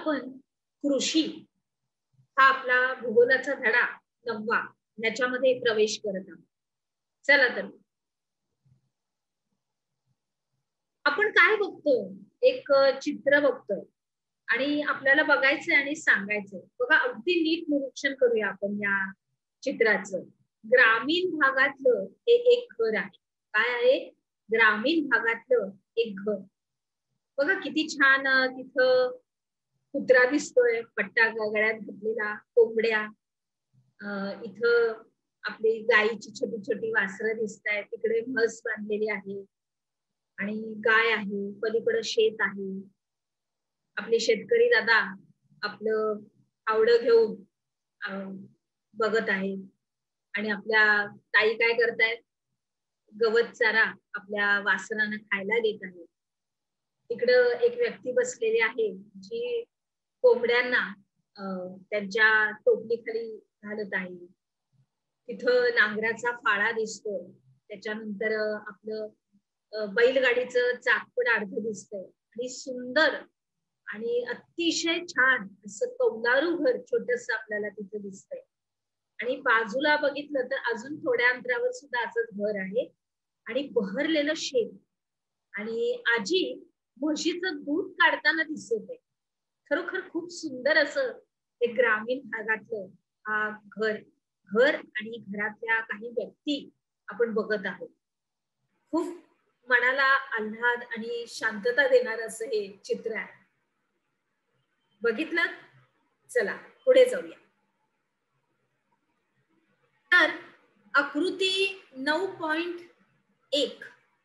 आपण कृषी हा आपला भूगोलाचा धडा 9वा ह्याच्यामध्ये प्रवेश करत आहोत. चला तर आपण काय बघतोय, एक चित्र बघतोय आणि आपल्याला बघायचंय आणि सांगायचंय. बघा, अगदी नीट निरीक्षण करूया आपण या चित्राचं. ग्रामीण भागातलं हे एक घर आहे. काय आहे? ग्रामीण भागातलं एक घर. बघा किती छान तिथं कुत्रा दिसतोय, पट्टा गळ्यात घातलेला, कोंबड्या, इथं आपली गाईची छोटी छोटी वासरं दिसत आहेत, तिकडे म्हस बांधलेली आहे आणि गाय आहे, पलीकडे शेत आहे. आपले शेतकरी दादा आपलं आवडं घेऊन बघत आहेत आणि आपल्या ताई काय करतायत? गवत चारा आपल्या वासरांना खायला देत आहे. तिकडं एक व्यक्ती बसलेली आहे जी कोंबड्यांना त्यांच्या टोपलीखाली घालत आहे. तिथं नांगराचा फाळा दिसतोय, त्याच्यानंतर आपलं बैलगाडीचं चाक पण अर्ध दिसतंय आणि सुंदर आणि अतिशय छान असं कौलारू घर छोटस आपल्याला तिथं दिसतंय. आणि बाजूला बघितलं तर अजून थोड्या अंतरावर सुद्धा असंच घर आहे आणि बहरलेलं शेत आणि आजी म्हशीचं दूध काढताना दिसत आहे. खरोखर खूप सुंदर असं हे ग्रामीण भागातलं हा घर आणि घरातल्या काही व्यक्ती आपण बघत आहोत. खूप मनाला आल्हाद आणि शांतता देणार असं हे चित्र आहे. बघितलं? चला पुढे जाऊया. तर आकृती 9.1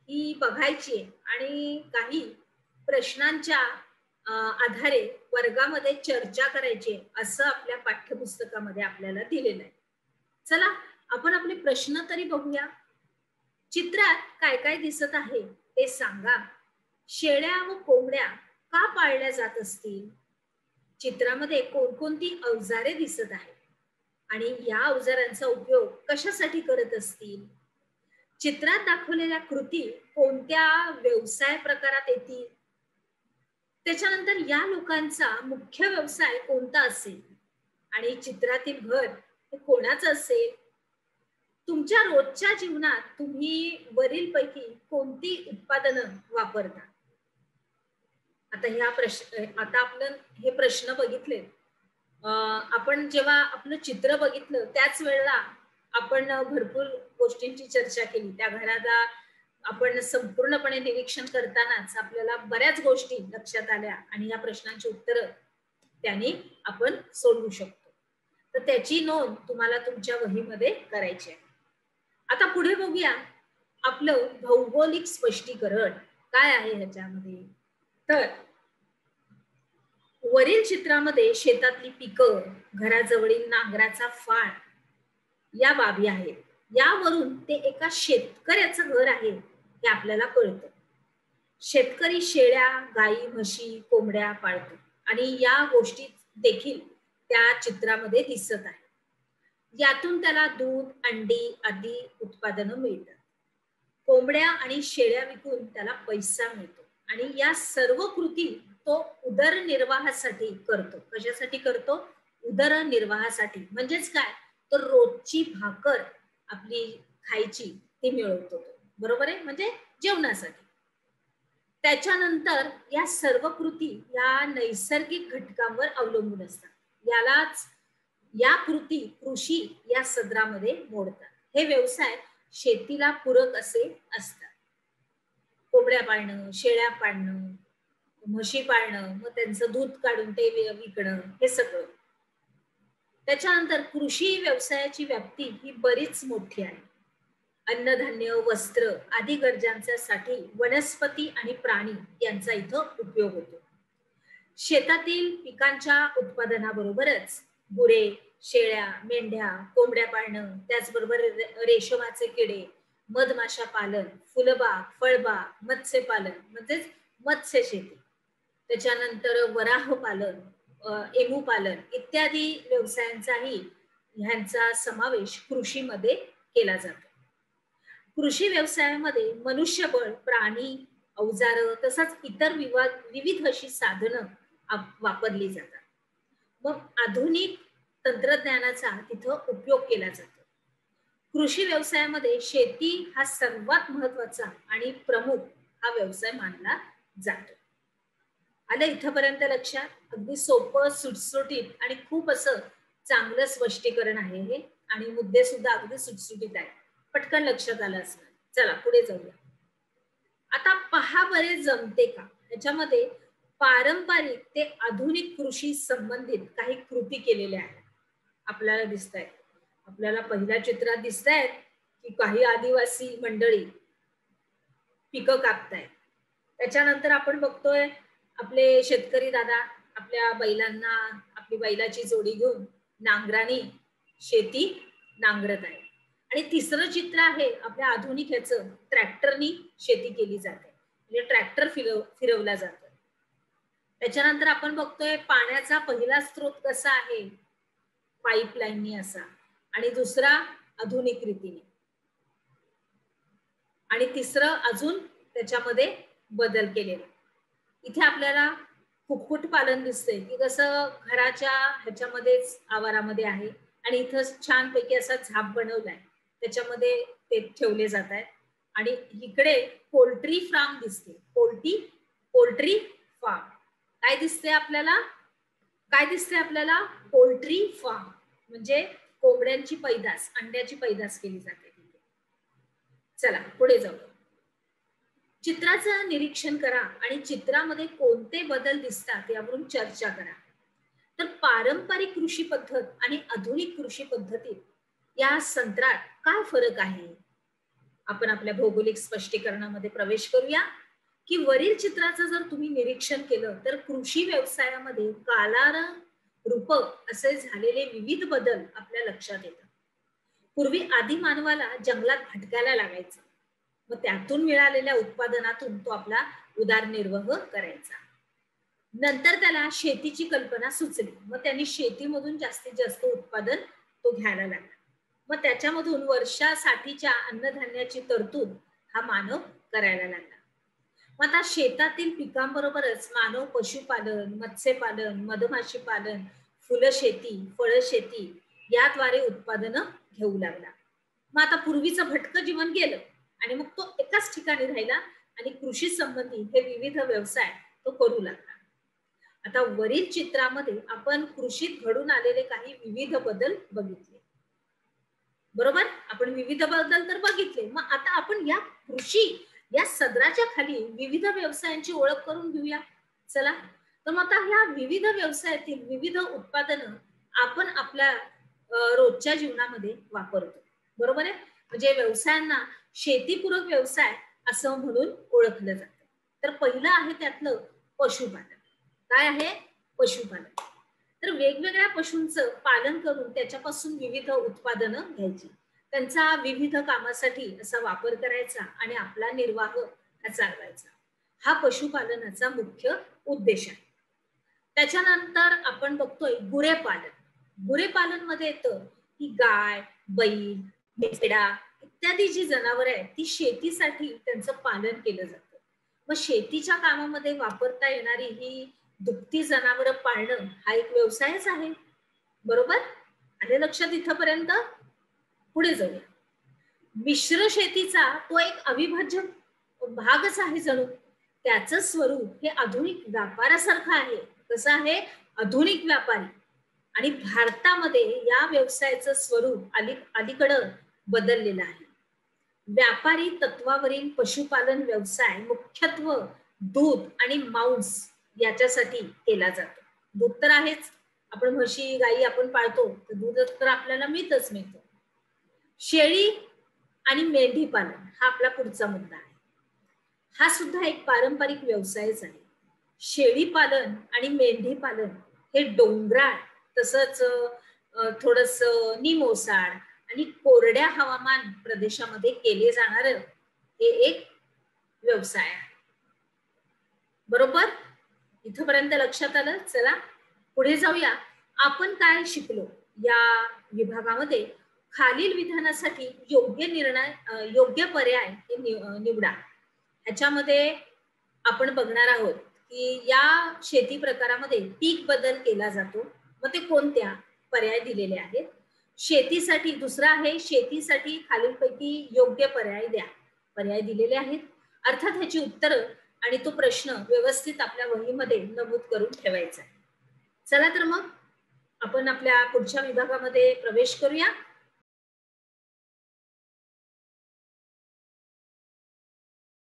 ही बघायची आणि काही प्रश्नांच्या आधारे वर्गामध्ये चर्चा करायची असं आपल्या पाठ्यपुस्तकामध्ये आपल्याला दिलेलं आहे. चला आपण आपले प्रश्न तरी बघूया. चित्रात काय काय दिसत आहे ते सांगा. शेळ्या व कोंबड्या का पाळल्या जात असतील? चित्रामध्ये कोणकोणती अवजारे दिसत आहेत आणि या अवजारांचा उपयोग कशासाठी करत असतील? चित्रात दाखवलेल्या कृती कोणत्या व्यवसाय प्रकारात येतील? त्याच्यानंतर या लोकांचा मुख्य व्यवसाय कोणता असेल आणि चित्रातील घर हे कोणाचं असेल? तुमच्या रोजच्या जीवनात तुम्ही वरीलपैकी कोणती उत्पादनं वापरता? आता आपण हे प्रश्न बघितले. आपण जेव्हा आपलं चित्र बघितलं त्याच वेळेला आपण भरपूर गोष्टींची चर्चा केली. त्या घराला आपण संपूर्णपणे निरीक्षण करतानाच आपल्याला बऱ्याच गोष्टी लक्षात आल्या आणि या प्रश्नांची उत्तरं त्यांनी आपण सोडवू शकतो. तर त्याची नोंद तुम्हाला तुमच्या वहीमध्ये करायची आहे. आता पुढे बघूया आपलं भौगोलिक स्पष्टीकरण काय आहे ह्याच्यामध्ये. तर वरील चित्रामध्ये शेतातली पिकं, घराजवळील नांगराचा फाळ या बाबी आहेत. यावरून ते एका शेतकऱ्याचं घर आहे हे आपल्याला कळतं. शेतकरी शेळ्या, गाई, म्हशी, कोंबड्या पाळतो आणि या गोष्टी देखील त्या चित्रामध्ये दिसत आहे. यातून त्याला दूध, अंडी आदी उत्पादनं मिळतात. कोंबड्या आणि शेळ्या विकून त्याला पैसा मिळतो आणि या सर्व कृती तो उदरनिर्वाहासाठी करतो. कशासाठी करतो? उदरनिर्वाहासाठी. म्हणजेच काय? तर रोजची भाकर आपली खायची ती मिळवतो. बरोबर आहे? म्हणजे जेवणासाठी. त्याच्यानंतर या सर्व कृती या नैसर्गिक घटकांवर अवलंबून असतात. यालाच या कृती कृषी या सदरामध्ये मोडतात. हे व्यवसाय शेतीला पूरक असे असतात. कोंबड्या पाळणं, शेळ्या पाळणं, म्हशी पाळणं, मग त्यांचं दूध काढून ते विकणं, हे सगळं. त्याच्यानंतर कृषी व्यवसायाची व्याप्ती ही बरीच मोठी आहे. अन्नधान्य, वस्त्र आदी गरजांसाठी वनस्पती आणि प्राणी यांचा इथं उपयोग होतो. शेतातील पिकांच्या उत्पादनाबरोबरच गुरे, शेळ्या, मेंढ्या, कोंबड्या पाळणं, त्याचबरोबर रेशमाचे किडे, मधमाशा पालन, फुलबाग, फळबाग, मत्स्यपालन म्हणजेच मत्स्य शेती, त्याच्यानंतर वराह पालन, एमू पालन इत्यादी व्यवसायांचाही ह्यांचा समावेश कृषीमध्ये केला जातो. कृषी व्यवसायामध्ये मनुष्यबळ, प्राणी, अवजार तसंच इतर विविध अशी साधनं वापरली जातात. मग आधुनिक तंत्रज्ञानाचा तिथं उपयोग केला जातो. कृषी व्यवसायामध्ये शेती हा सर्वात महत्वाचा आणि प्रमुख हा व्यवसाय मानला जातो. आलं इथपर्यंत लक्षात? अगदी सोपं, सुटसुटीत आणि खूप असं चांगलं स्पष्टीकरण आहे हे, आणि मुद्दे सुद्धा अगदी सुटसुटीत आहेत. पटकन लक्षात आलं असणार. चला पुढे जाऊया. आता पहा बरे जमते का, याच्यामध्ये पारंपरिक ते आधुनिक कृषी संबंधित काही कृती केलेल्या आहेत आपल्याला दिसत आहेत. आपल्याला पहिल्या चित्रात दिसत आहेत की काही आदिवासी मंडळी पिकं कापतायत. त्याच्यानंतर आपण बघतोय आपले शेतकरी दादा आपल्या बैलांना, आपली बैलाची जोडी घेऊन नांगराने शेती नांगरत आहे. आणि तिसरं चित्र आहे आपल्या आधुनिक ह्याचं, ट्रॅक्टरनी शेती केली जाते, म्हणजे ट्रॅक्टर फिरवला जातो. त्याच्यानंतर आपण बघतोय पाण्याचा पहिला स्रोत कसा आहे, पाईपलाईननी असा, आणि दुसरा आधुनिक रीतीने, आणि तिसरं अजून त्याच्यामध्ये बदल केलेला. इथे आपल्याला कुक्कुट पालन दिसतंय की कसं घराच्या ह्याच्यामध्येच आवारामध्ये आहे, आणि इथं छानपैकी असा झाप बनवलाय, त्याच्यामध्ये ते ठेवले जात आहेत. आणि इकडे पोल्ट्री फार्म दिसते, पोल्ट्री फार्म. काय दिसते आपल्याला? काय दिसते आपल्याला? पोल्ट्री फार्म म्हणजे कोंबड्यांची पैदास, अंड्याची पैदास केली जाते. चला पुढे जाऊ. चित्राचं निरीक्षण करा आणि चित्रामध्ये कोणते बदल दिसतात यावरून चर्चा करा. तर पारंपरिक कृषी पद्धत आणि आधुनिक कृषी पद्धतीत या संत्रात काय फरक आहे? आपण आपल्या भौगोलिक स्पष्टीकरणामध्ये प्रवेश करूया की वरील चित्राचं जर तुम्ही निरीक्षण केलं तर कृषी व्यवसायामध्ये कालानुरूप असे झालेले विविध बदल आपल्या लक्षात येतात. पूर्वी आदी मानवाला जंगलात भटकायला लागायचं, मग त्यातून मिळालेल्या उत्पादनातून तो आपला उदरनिर्वाह करायचा. नंतर त्याला शेतीची कल्पना सुचली, मग त्यांनी शेतीमधून जास्तीत जास्त उत्पादन तो घ्यायला लागला. मग त्याच्यामधून वर्षासाठीच्या अन्नधान्याची तरतूद हा मानव करायला लागला. मग आता शेतातील पिकांबरोबरच मानव पशुपालन, मत्स्यपालन, मधमाशी पालन, फुलशेती, फळशेती याद्वारे उत्पादनं घेऊ लागला. मग आता पूर्वीचं भटकं जीवन गेलं आणि मग तो एकाच ठिकाणी राहिला आणि कृषी संबंधी हे विविध व्यवसाय तो करू लागला. आता वरील चित्रामध्ये आपण कृषीत घडून आलेले काही विविध बदल बघितले, बरोबर? आपण विविध बदल तर बघितले. मग आता आपण या कृषी या सदराच्या खाली विविध व्यवसायांची ओळख करून घेऊया. चला, तर मग आता ह्या विविध व्यवसायातील विविध उत्पादनं आपण आपल्या रोजच्या जीवनामध्ये वापरतो, बरोबर आहे? म्हणजे व्यवसायांना शेतीपूरक व्यवसाय असं म्हणून ओळखलं जातं. तर पहिलं आहे त्यातलं पशुपालन. काय आहे? पशुपालन. तर वेगवेगळ्या पशूंचं पालन करून त्याच्यापासून विविध उत्पादनं घ्यायची, त्यांचा विविध कामासाठी असा वापर करायचा आणि आपला निर्वाह हा चालवायचा. हा पशुपालनाचा मुख्य उद्देश आहे. त्याच्यानंतर आपण बघतोय गुरेपालन. गुरेपालन मध्ये येतं की गाय, बैल, मेंढा इत्यादी जी जनावर आहेत ती शेतीसाठी त्यांचं पालन केलं जातं. मग शेतीच्या कामामध्ये वापरता येणारी ही दुभती जनावर पाळणं हा एक व्यवसायच आहे, बरोबर? आले लक्षात इथपर्यंत? पुढे जाऊया. मिश्र शेतीचा तो एक अविभाज्य भागच आहे जणू. त्याचं स्वरूप हे आधुनिक व्यापारासारखं आहे. कसं आहे? आधुनिक व्यापारी. आणि भारतामध्ये या व्यवसायाचं स्वरूप अलीकडं बदललेलं आहे. व्यापारी तत्वावरील पशुपालन व्यवसाय मुख्यत्वे दूध आणि मांस याच्यासाठी केला जातो. दूध तर आहेच, आपण म्हशी गाई आपण पाळतो तर दूध तर आपल्याला मिळतच. शेळी आणि मेंढी पालन हा आपला पुढचा मुद्दा आहे. हा सुद्धा एक पारंपरिक व्यवसायच आहे. शेळी पालन आणि मेंढी पालन हे डोंगराळ तसंच थोडस निमोसाड आणि कोरड्या हवामान प्रदेशामध्ये केले जाणार हे एक व्यवसाय आहे, बरोबर? इथपर्यंत लक्षात आलं? चला पुढे जाऊया. आपण काय शिकलो या विभागामध्ये? खालील विधानासाठी योग्य पर्याय निवडा. ह्याच्यामध्ये आपण बघणार आहोत की या शेती प्रकारामध्ये पीक बदल केला जातो, मग ते कोणत्या? पर्याय दिलेले आहेत. शेतीसाठी दुसरा आहे, शेतीसाठी खालीलपैकी योग्य पर्याय द्या. पर्याय दिलेले आहेत. अर्थात ह्याची उत्तरं आणि तो प्रश्न व्यवस्थित आपल्या वहीमध्ये नमूद करून ठेवायचा आहे. चला तर मग आपण आपल्या पुढच्या विभागामध्ये प्रवेश करूया.